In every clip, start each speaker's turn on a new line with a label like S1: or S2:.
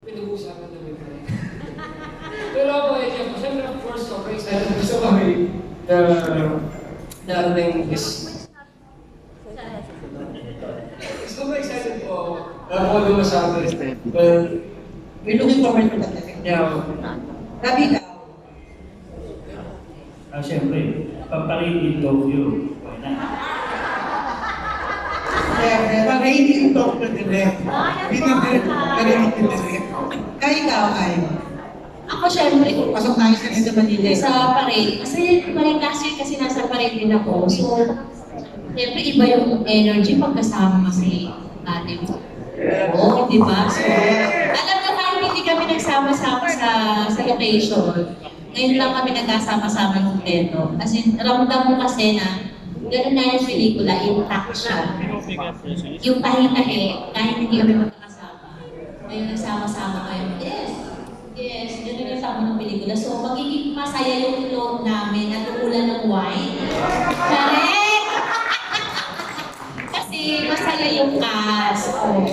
S1: Pinag-uusapan namin kami. Pero ako, siyempre, of course, sobrang excited ko sa kami na darating is... Sobrang excited po ako. Ako lumasabi. Well,
S2: We're looking forward to that.
S1: yeah.
S2: Gabi daw.
S3: Siyempre, paparin in Tokyo. Why not?
S2: Pag-rain in Tokyo din rin. Pag-rain din rin. Kaya ikaw ay,
S4: Ako syempre,
S2: pasok tayo sa Esa Manila.
S4: sa parade. Kasi parade last year kasi nasa parade din ako. So, syempre iba yung energy pag kasama si ate mo. Oo, di ba? So, alam na kahit hindi kami nagsama-sama sa location, ngayon lang kami nagkasama-sama ng kompleto. Kasi ramdam mo kasi na gano'n na yung pelikula, intact siya. Yung tahi-tahi, kahit hindi kami magkakasama. Ngayon nagsama-sama kayo. Yes, ganun yung tama ng pelikula. So, magiging masaya yung load namin at umulan ng wine. Correct! Kasi masaya yung cast. Oh.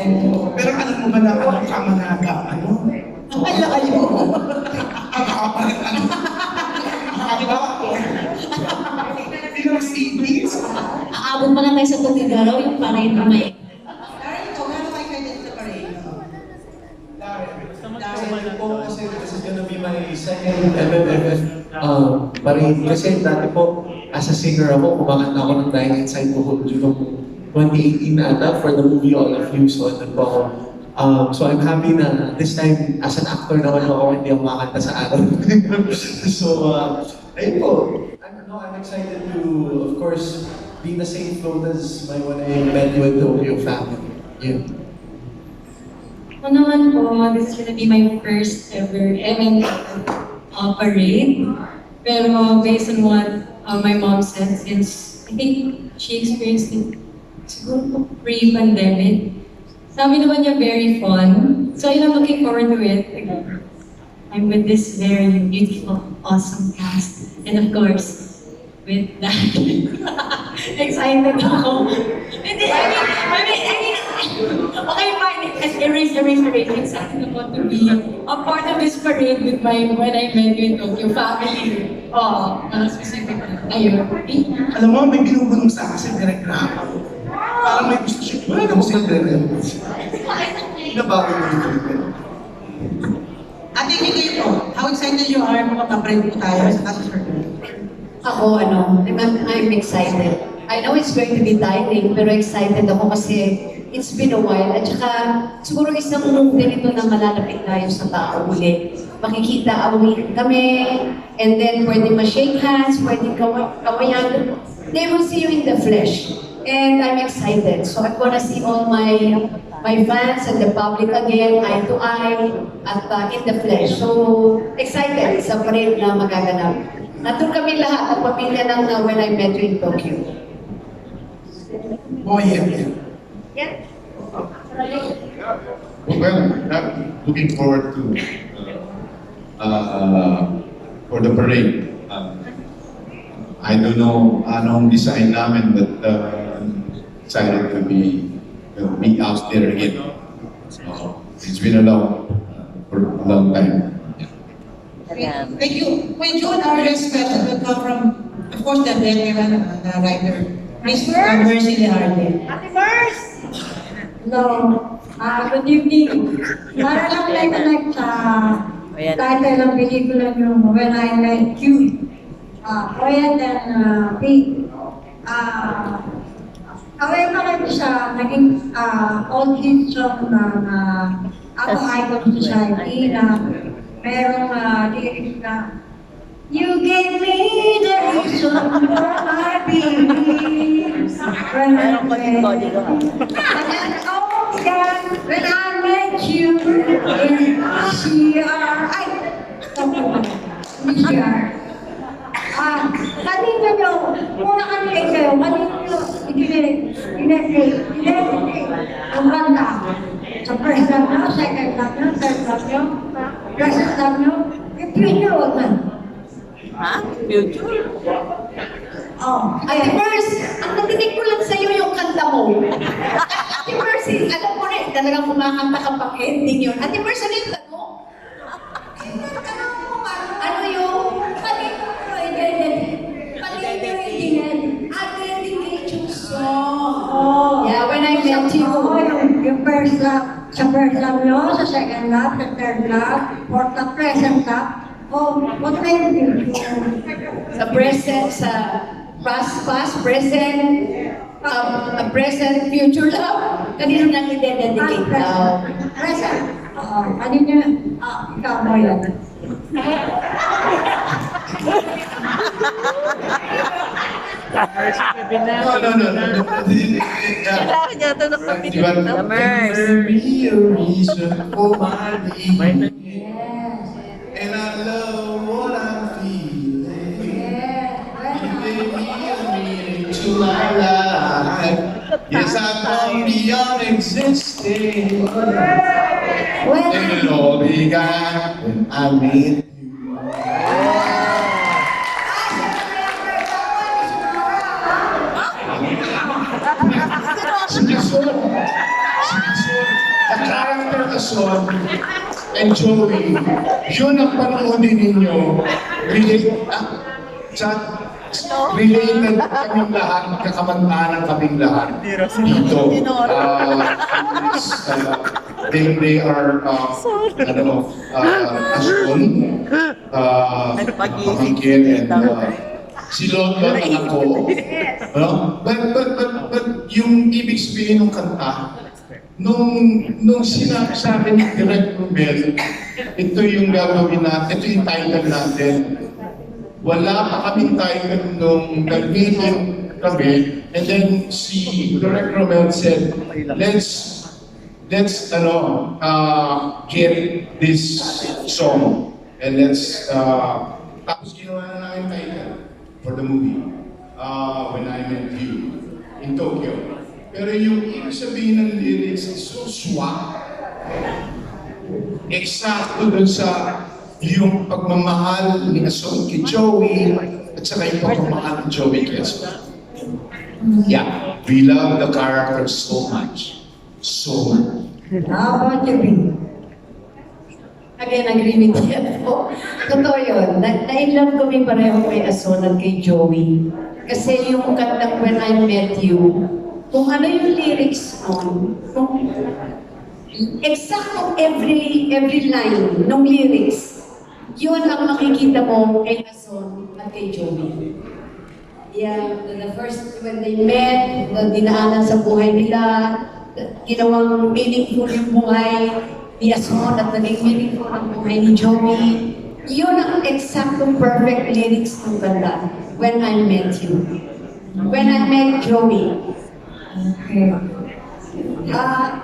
S2: Pero alam mo ba na ang kamanaga, ano? Ang alayo. Ang kapalit, ano? Diba? Bilang CDs.
S4: Aabot pa lang tayo sa Tugigaraw, yung parade na may...
S2: Darren, ikaw, gano'n kayo kayo sa parade?
S1: Excited po kasi this is gonna be my second MMFF parade. Kasi dati po, as a singer ako, kumakanta ako ng Dying Inside Buhol yung 2018 na ata for the movie All of You. So, ano po ako. So I'm happy na this time, as an actor naman ako, hindi ako makakanta sa araw. So, ayun po. I'm excited to, of course, be in the same float as when I met you at the Tokyo family. Yun.
S5: Ako naman po, this is gonna be my first ever parade. Pero based on what my mom said, since I think she experienced it siguro po pre-pandemic, sabi naman niya very fun. So I'm looking forward to it. I'm with this very beautiful, awesome cast. And of course, with that, excited ako. Hindi, I mean, okay, fine. Erase. Excited ako to be a part of this parade with when I met you in Tokyo family. Oh, specific. Ayun.
S2: Alam mo, may binubulong sa akin si Direk Rama. Parang may gusto siya. Wala na mo si Direk Rama. Nabago mo dito. Ate, hindi kayo po. How excited you are makapaparade po tayo sa Casa Circle?
S6: Ako, I'm excited. I know it's going to be tiring, pero excited ako kasi it's been a while. At saka, siguro isang ganito na malalapit tayo sa tao ulit. Makikita kami, and then pwede ma-shake hands, pwede kawayan. They will see you in the flesh. And I'm excited. So I'm gonna see all my fans and the public again, eye to eye, at in the flesh. So, excited sa parade na magaganap. Nandun kami lahat, ang pamilya ng When I Met You in Tokyo.
S2: Oh, yeah.
S6: Yeah.
S7: Well, I'm looking forward to for the parade. I don't know anong design namin, but excited to be out there again. It's been a long time.
S2: Thank you. When June, our next question will come from, of course, the veteran, the writer, Miss Mercy Leharde.
S8: Ate Mars! Hello. Good evening. Para lang like sa title ng pelikula niyo, When I Met You. Kuya and Pete. Aware na kayo siya, naging old hit song na ako Icon Society na merong lyrics na You gave me the reason for my beliefs when I met when I met you in CR. Ay! CR. Kanina nyo, muna kami kayo, kanina nyo, ang banda. Sa first love nyo, second love nyo, third love nyo, present love nyo, future wag na.
S6: Ha? Future?
S4: Oh, Ate Mercy, ang natinig ko lang sa'yo yung kanta mo. Ate Mercy, alam mo rin, talagang kumakanta ka pang ending yun. Ate Mercy, ano yung
S8: first love, sa first love nyo, sa second love, sa third love, or sa present love, what kind of future?
S6: Sa present, sa past, present, present, future love. Kanino nang i-dedicate daw?
S8: Present. Kanino, ikaw mo yan.
S7: No.
S9: Kailangan niya ito ng
S7: Diba?
S9: Mers.
S7: Give me a reason for my leaving. And I love what I'm feeling. You gave me a meaning to my life. Yes, I've gone beyond existing. And it all began when I met you. Si Son, the character na Son and Joey, yun ang panoodin ninyo. Related kaming lahat, magkakamag-anak kaming lahat dito. They are, Aston, pamangkin, and si London, anak ko. No? But yung ibig sabihin ng kanta, nung sinabi sa akin ni Direk Romel, ito yung gagawin natin, ito yung title natin. Wala pa kaming title nung nag-meeting kami, and then si Direk Romel said, let's get this song, and let's, tapos ginawa na namin title for the movie, When I Met You, in Tokyo. Pero yung ibig sabihin ng lyrics is so swak. Eksakto dun sa yung pagmamahal ni Aston kay Joey at saka yung pagmamahal ni Joey kay Aston. Yeah, we love the character so much. So much.
S8: How about you, Bing?
S6: Again, agree with you. Totoo yun. Na-inlove kami pareho kay Aston at kay Joey. Kasi yung kantang When I Met You, kung ano yung lyrics nun, kung exact every line ng lyrics, yun ang makikita mo kay Aston at kay Joey. Yeah, the first, when they met, dinaanan sa buhay nila, ginawang meaningful yung buhay ni Aston at naging meaningful ang buhay ni Joey. Yun ang exactong perfect lyrics ng kanta, When I Met You. When I Met Joey.
S8: Okay.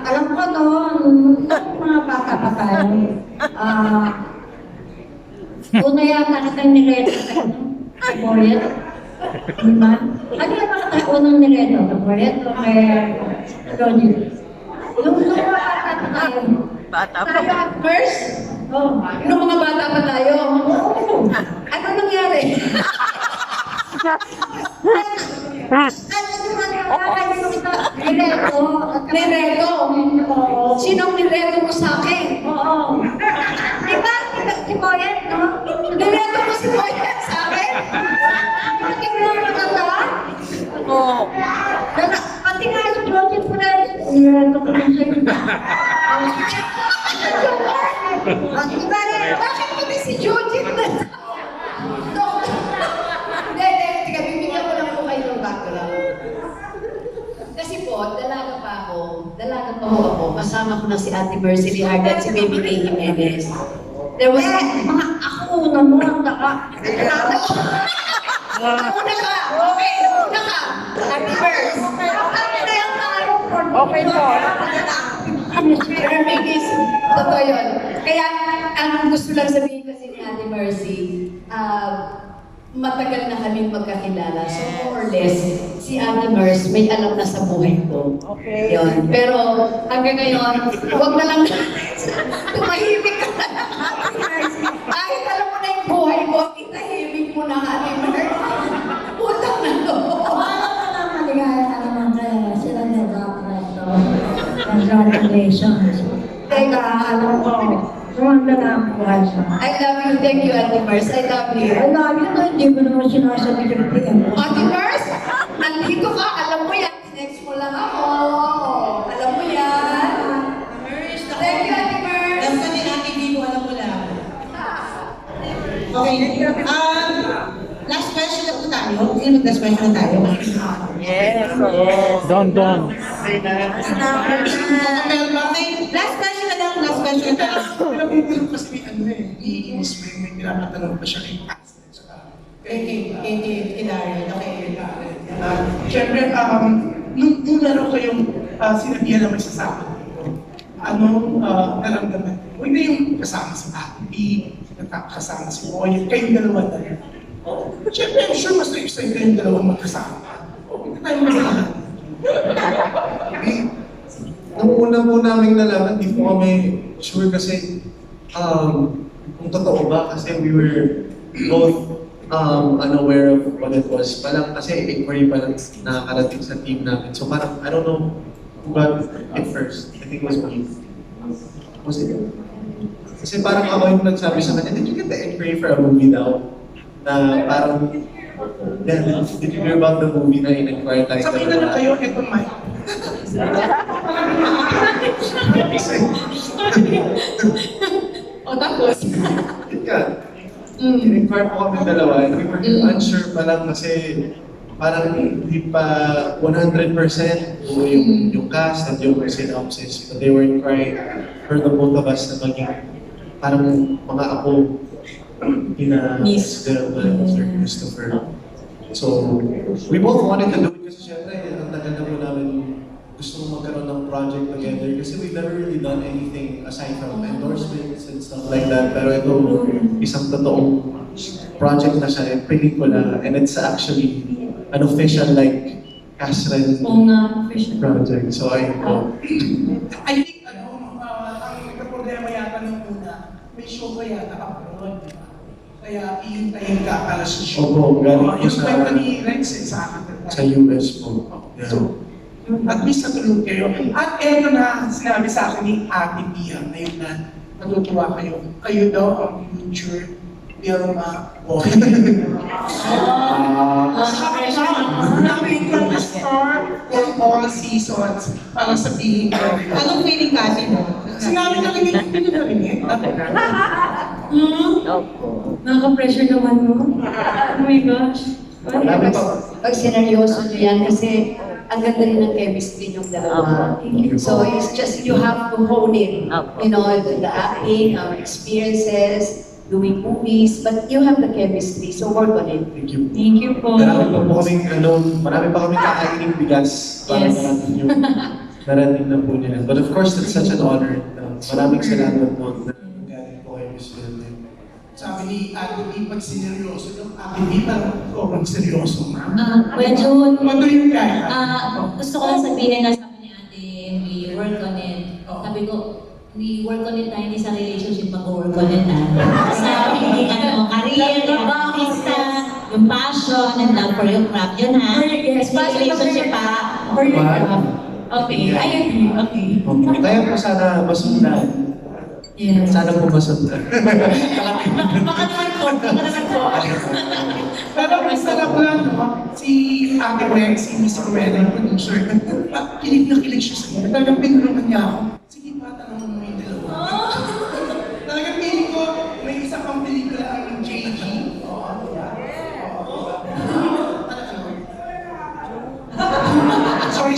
S8: Alam ko noon, mga bata pa tayo, una yata kitang nireto sa Boyet. Diba? Ano yung mga tayo unang nireto? Boyet o kay Ronnie? Yung mga bata pa tayo.
S9: Bata pa.
S6: Tayo at first, nung mga bata pa tayo, ano nangyari?
S8: Nireto.
S6: Nireto? Sinong nireto mo sa akin?
S8: Oo. Diba? Si Boyet, no?
S6: Nireto mo si Boyet sa akin?
S8: Hindi mo lang matanda?
S9: Oo.
S8: Pati nga si Project Perez, nireto ko lang sa'yo.
S6: Bakit pati si Judith na? Teka, bibigyan ko lang po kayo ng background. Kasi po, dalaga pa ako, kasama ko na si Ate Mercy Liarda at si Baby Kay Jimenez. There was
S8: Mga ako na mo ang taka.
S6: Nauna ka! Okay, nauna ka! Ate Mercy!
S8: Okay po.
S6: Pero Migis, totoo yun. Kaya, ang gusto lang sabihin kasi ni Ate Mercy, matagal na kaming magkakilala. So, more or less, si Ate Mercy may alam na sa buhay ko.
S8: Okay.
S6: Yun. Pero, hanggang ngayon, huwag na lang tumahimik ka na. Kahit alam mo na yung buhay ko, itahimik mo na, Ate Mercy. Utang na to.
S8: Maligaya ka naman kaya sila nag-apreso. Congratulations. Teka, alam ko, rumanda na ang buhay siya.
S6: I love you. Thank you, Ate Mercy. I love you.
S8: Ay, lagi na, hindi mo naman sinasabi yung PM ko.
S6: Ate Mercy, nandito ka. Alam mo yan. Next mo lang ako. Alam mo yan.
S2: Okay. Last question na po tayo. Last question na tayo.
S9: Yes.
S3: Don.
S2: Okay. Last question na lang. Last question na lang.
S10: Alam mo yung kasi may ano iinis mo yung may pinapatanong pa siya kay Pastor.
S2: Kay Darren. Okay.
S10: Siyempre, nung laro kayong sinabihan na may sasama, anong naramdaman? Huwag na yung kasama si Ate B, kasama si Boy, kayong dalawa na rin. Siyempre, I'm sure mas na-excite kayong dalawang magkasama. Huwag na tayong magkasama.
S1: Nung una po namin nalaman, di po kami sure kasi kung totoo ba kasi we were both unaware of what it was. Parang kasi inquiry pa lang nakakarating sa team namin. So parang, I don't know who got it first. I think it was me. Was it? Kasi parang ako yung nagsabi sa kanya, did you get the inquiry for a movie daw? Na parang, yeah, did you hear about the movie na in-inquire tayo?
S10: Sabihin na lang kayo, eto Mike.
S5: O tapos?
S1: Yeah. In-inquire po kami dalawa and we were unsure pa lang kasi parang hindi pa 100% o yung cast at yung synopsis. But they were inquiring for the both of us na maging parang mga apo ina Sir Christopher. So, we both wanted to do it kasi syempre, ang tagal na po namin gusto magkaroon ng project together kasi we've never really done anything aside from endorsements and stuff like that. Pero ito, isang totoong project na siya, pelikula, and it's actually an official like cast-red
S5: Oo nga, official.
S1: project. So I
S10: I think, ang problema yata nung una, may show ba yata abroad, di ba? Kaya iintayin ka para sa show.
S1: Opo, galing po
S10: Yung
S1: sa-
S10: kwento ni Rex sa akin.
S1: sa US po. Yeah.
S10: So, at least natulog kayo. At eto na, sinabi sa akin ni Ate Pia, ngayon na natutuwa kayo. Kayo daw ang future Vilma Boy. Namin ka na star for all seasons para sabihin ko.
S2: Anong feeling kasi mo?
S10: Sinabi na rin, hindi na rin
S5: Nakaka-pressure naman mo. Oh my gosh.
S1: Marami pa.
S6: Pag sineryoso nyo yan, kasi ang ganda rin ng chemistry yung dalawa. So it's just, you have to hone it. You know, the acting, experiences, doing movies, but you have the chemistry, so work on it.
S1: Thank you.
S5: Thank you po.
S1: Marami pa kaming kakainin bigas para
S5: Yes.
S1: narating yung narating na po nila. But of course, it's such an honor. Maraming salamat po na galing po kayo Miss Philippine.
S10: Sabi ni Ate B, pag sineryoso yung Ate B, parang sobrang seryoso na.
S4: Medyo,
S10: Ano yung kaya?
S4: gusto ko lang sabihin na sabi ni ate, we work on it. Sabi ko, we work on it tayo, hindi sa relationship mag-work on it sa career, yung artista, yung passion, and love for your craft, yun ha.
S5: Yes,
S4: Sa relationship pa.
S5: For your
S1: What?
S5: craft. Okay, I agree. Okay.
S1: Kaya po sana masundan.
S5: Yes.
S1: Sana po masundan.
S5: Baka naman po, baka naman po.
S10: Pero masarap lang, no? Si Ate Rex, si Miss Cruella, yung producer, kilig na kilig siya sa iyo. Talagang pinulungan niya ako. Sige pa, tanong mo yung dalawa. Talagang piling ko, may isa pang pelikula ang JG.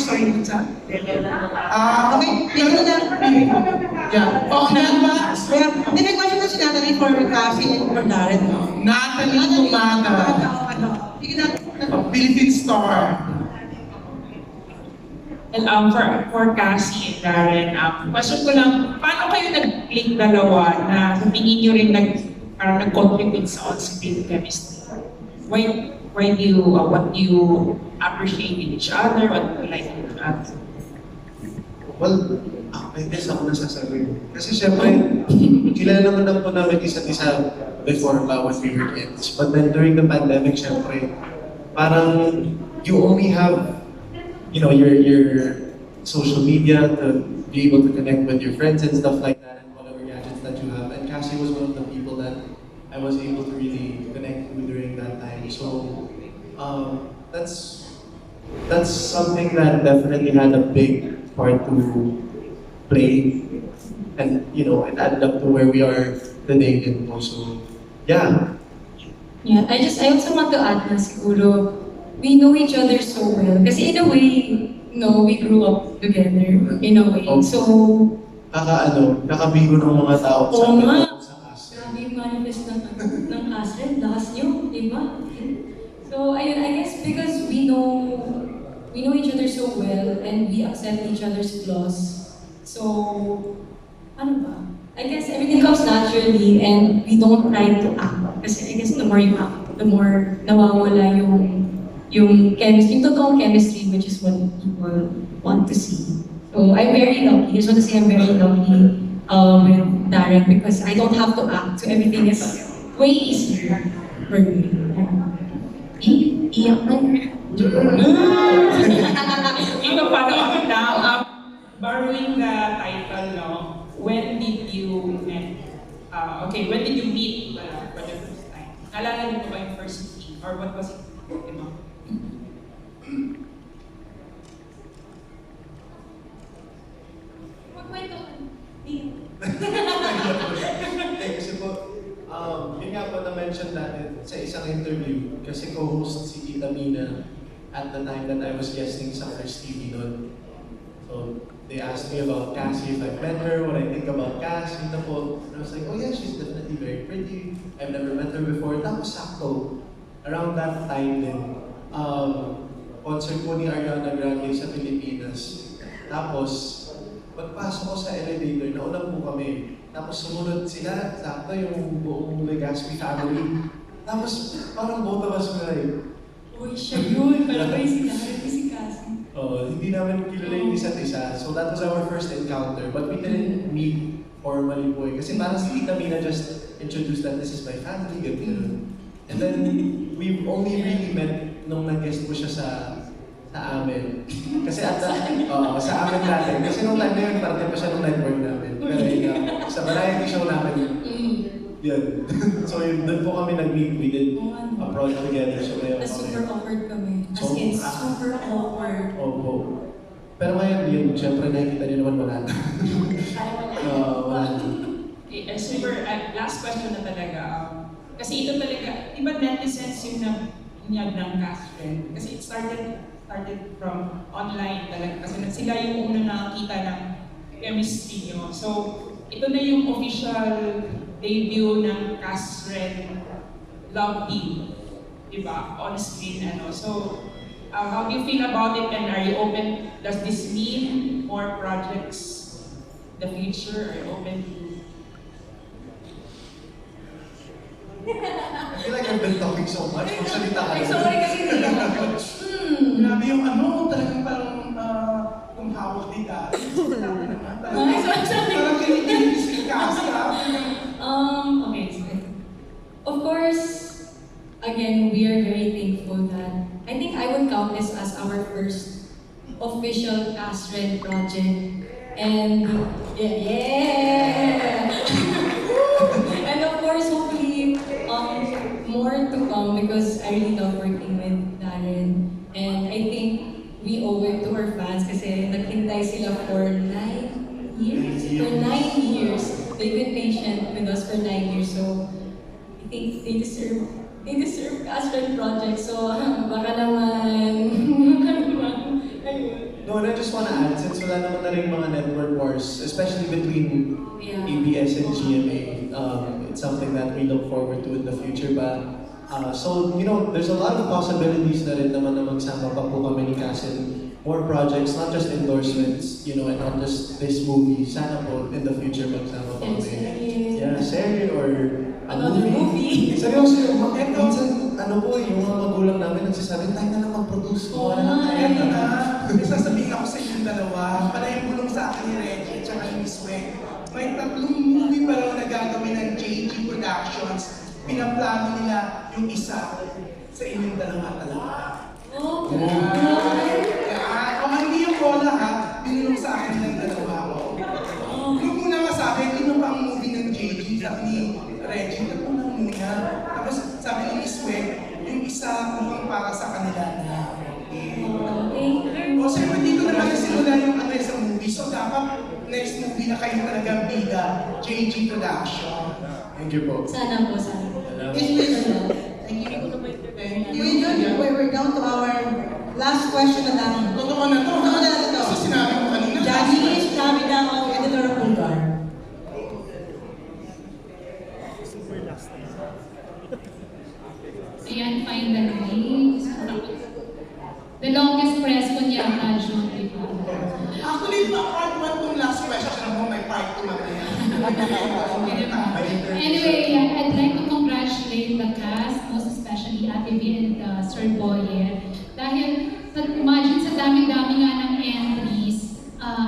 S10: Sorry, Minsan. Okay,
S2: Tingnan na.
S10: Yeah. Okay na ba?
S2: Hindi, may question na si Natalie for Cassie and for Darren. no?
S10: Natalie Tumata,
S2: Sige na.
S10: Philippine Star.
S11: And for Cassie and Darren, question ko lang, paano kayo nag-link dalawa na sa tingin nyo rin parang nag-contribute sa on-screen chemistry? Why do you, what do you appreciate in each other? What do you like in each other?
S1: Well, I guess ako nasasabi. Kasi syempre, kilala naman na po namin isa't isa before when we were kids. But then during the pandemic, syempre, parang you only have, you know, your social media to be able to connect with your friends and stuff like that and whatever gadgets that you have. And Cassie was one of the people that I was able to really connect with during that time. So, that's something that definitely had a big part to play, and you know, it added up to where we are today. And also, yeah,
S5: Yeah, I also want to add na siguro, we know each other so well. Kasi in a way, no, we grew up together, in a way. So,
S1: Kakabigo ng mga tao sa
S5: oo nga.
S1: sa cast.
S5: Grabe yung manifest ng Astrid, lakas nyo, di ba? So, ayun, I guess because we know each other so well and we accept each other's flaws. So, ano ba? I guess everything comes naturally and we don't try to act. Kasi I guess the more you act, the more nawawala yung chemistry, yung totoong chemistry, which is what people want to see. So I'm very lucky. I just want to say I'm very lucky with Darren because I don't have to act. So everything is way easier for me. Iyak na.
S11: Ito follow up now. Borrowing the title, no? When did you meet for the first time? Naalala niyo ba yung first meeting? Or what was it? Diba?
S5: Magkwento.
S1: Kasi po, yun nga po na-mention natin sa isang interview, kasi co-host si Tita Mina at the time that I was guesting sa First TV noon. So, they asked me about Cassie, if I've met her, what I think about Cassie, na po. And I was like, oh yeah, she's definitely very pretty. I've never met her before. Tapos sakto, around that time din, concert po ni Ariana Grande sa Pilipinas. Tapos, pagpasok ko sa elevator, nauna po kami. Tapos sumunod sila, sakto yung buong Legaspi family. Tapos parang both of us were like,
S5: Uy, siya yun. Parang kayo si Darren, si Cassie.
S1: hindi namin kilala yung isa't isa. So that was our first encounter. But we didn't meet formally po eh. Kasi parang si Tita Mina just introduced that this is my family, ganyan. And then we've only really met nung nag-guest po siya sa amin. Kasi at sa amin natin. Kasi nung time na yun, parte pa siya ng network namin. Pero yun, sa variety show namin, yun. So yun, doon po kami nag-meet. We did a project together. So ngayon
S5: Super awkward kami. As in, super awkward.
S1: Opo. Pero ngayon yun, syempre nakikita niyo naman wala na. Wala na.
S11: Okay, last question na talaga. Kasi ito talaga, di ba netizens yung nag-inyag ng Catherine? Kasi it started from online talaga. Kasi sila yung una nakakita ng chemistry nyo. So, ito na yung official debut ng Catherine Love Team. Diba? On screen, ano. So, how do you feel about it and are you open? Does this mean more projects in the future? Are you open to?
S1: I feel like I've been talking so much. Magsalita ka
S5: Ay,
S1: na.
S5: sorry kasi hindi ako.
S10: Grabe yung talagang parang kung hawak ni Dari.
S5: Ay, sorry.
S10: Parang kinikilig si Cassie.
S5: Okay, so of course, again, we are very thankful that I think I would count this as our first official Catherine project. And yeah. And of course, hopefully, more to come because I really love working with Darren. And I think we owe it to our fans kasi naghintay sila for 9 years. For 9 years. They've been patient with us for 9 years. So I think they deserve Catherine project. So baka naman.
S1: No, and I just want to add, since wala naman na rin mga network wars, especially between ABS and GMA, it's something that we look forward to in the future. But so, you know, there's a lot of possibilities na rin naman na magsama pa po kami ni Cassie. More projects, not just endorsements, you know, and not just this movie. Sana po in the future magsama pa kami. Yeah, serie or
S5: another movie.
S1: Seryoso yung mga minsan, yung mga magulang namin nagsasabi, tayo na lang mag-produce.
S10: Eto na, may sasabihin ako sa inyong dalawa. Panay bulong sa akin ni Reggie at saka ni Miss Weng. May 3 movie pa raw na gagawin ng JG Productions. Pinaplano nila yung isa sa inyong dalawa talaga.
S5: Oh,
S10: Kung hindi yung bola ha, binulong sa akin ng dalawa. Yung una nga sa akin, ino pa ang movie ng JG, sabi ni Reggie, ito na muna. Tapos sabi ni Miss Weng, yung isa mukhang para sa kanila na. O siyempre dito naman nasimula yung sa movie. So dapat next movie na kayo talagang bida, JG Production.
S1: Thank you po.
S5: sana po.
S2: Yes,
S8: We're down to our last question na lang.
S10: Totoo na to.
S8: Totoo na ito.
S10: Kasi sinabi ko kanina.
S8: Janice, sabi na ako, editor ng Bulgar.
S5: Ayan, finally. The longest press ko niya, June, di ba?
S10: Actually, part 1 tong last question mo, may part 2 mamaya.
S5: Anyway, I'd like to congratulate the cast, most especially Ate V and Sir Boyer. Dahil, imagine sa dami-dami nga ng entries,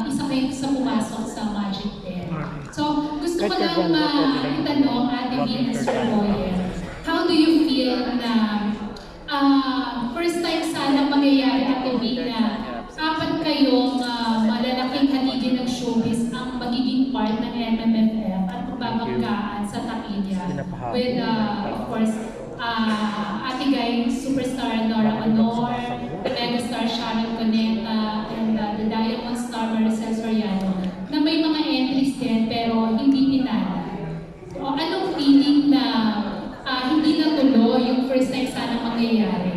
S5: isa kayo sa pumasok sa Magic 10. So, gusto ko lang itanong Ate V and Sir Boyer, how do you feel na first time sana mangyayari Ate V na apat kayong malalaking haligi ng showbiz ang magiging part ng MMFF at magbabanggaan sa Taquilla with, of course, Ate Guy, superstar Nora Honor, the megastar Sharon Cuneta, and the Diamond Star Maricel Soriano, na may mga entries din pero hindi pinala. So, anong feeling na hindi natuloy yung first time sana mangyayari?